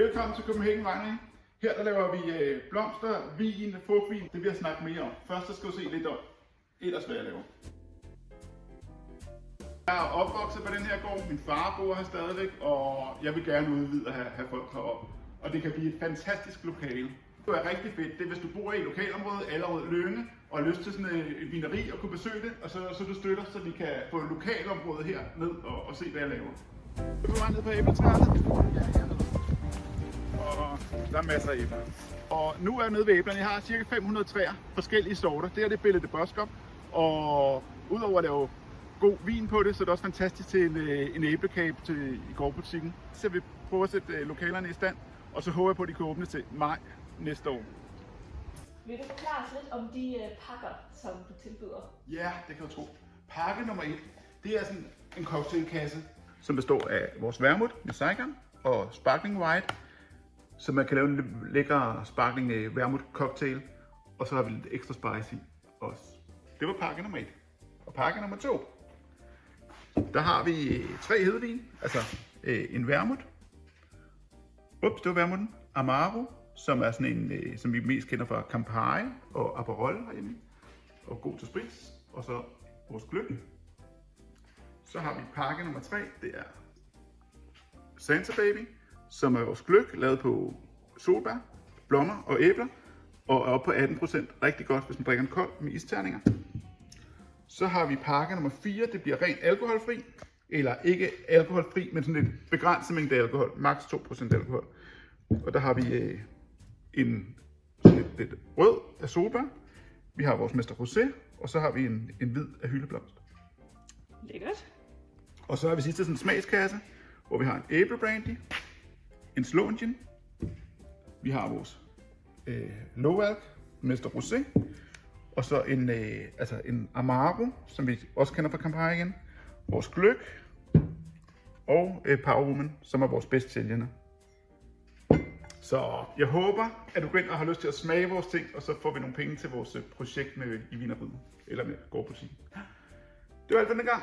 Velkommen til Copenhagen Winery. Her der laver vi blomster, vin, frugtvin. Det vil jeg snakke mere om. Først så skal du se lidt om, ellers hvad jeg laver. Jeg er opvokset på den her gård. Min far bor her stadigvæk, og jeg vil gerne udvide at have folk heroppe. Og det kan blive et fantastisk lokale. Det er rigtig fedt. Det er, hvis du bor i et lokalområde, Allerød Lynge, og har lyst til sådan et vineri og kunne besøge det, og så du støtter, så vi kan få et lokalområde her ned og se, hvad jeg laver. Du er ned på æbletræet. Og der er masser af æbler. Og nu er jeg nede ved æblerne. Jeg har cirka 500 træer, forskellige sorter. Det her det er Belle de Boscop. Og udover at lave god vin på det, så er det også fantastisk til en æblekage i gårdbutikken. Så vi prøver at sætte lokalerne i stand, og så håber jeg på, at de kan åbne til maj næste år. Vil du forklare os lidt om de pakker, som du tilbyder? Ja, det kan du tro. Pakke nummer 1, det er sådan en cocktailkasse, som består af vores vermouth med Saigon og sparkling white, så man kan lave en lækker sparkling vermouth cocktail, og så har vi lidt ekstra spice i også. Det var pakke nummer 1. Og pakke nummer 2, der har vi 3 hedvin, altså en vermouth. Det var vermouthen. Amaro, som er sådan en, som vi mest kender fra Campari og Aperol herhjemme, og god til sprit, og så vores gløgg. Så har vi pakke nummer 3, det er Santa Baby, som er vores gløgg, lavet på solbær, blommer og æbler, og er oppe på 18%. Rigtig godt, hvis man drikker en kold med isterninger. Så har vi pakke nummer 4, det bliver rent alkoholfri, eller ikke alkoholfri, men sådan lidt begrænset mængde alkohol, maks 2% alkohol. Og der har vi lidt rød af solbær, vi har vores Mester Rosé, og så har vi en hvid af hyldeblomst. Lækkert. Og så har vi sidste sådan en smagskasse, hvor vi har en æblebrandy, en Sloan Gin, vi har vores low-alk, Mester Rosé, og så en Amaro, som vi også kender fra Campari igen, vores gløgg og Power Woman, som er vores bedst sælgende. Så jeg håber, at du går ind og har lyst til at smage vores ting, og så får vi nogle penge til vores projekt i vineriet, eller med gårdbutikken. Det var alt for den gang.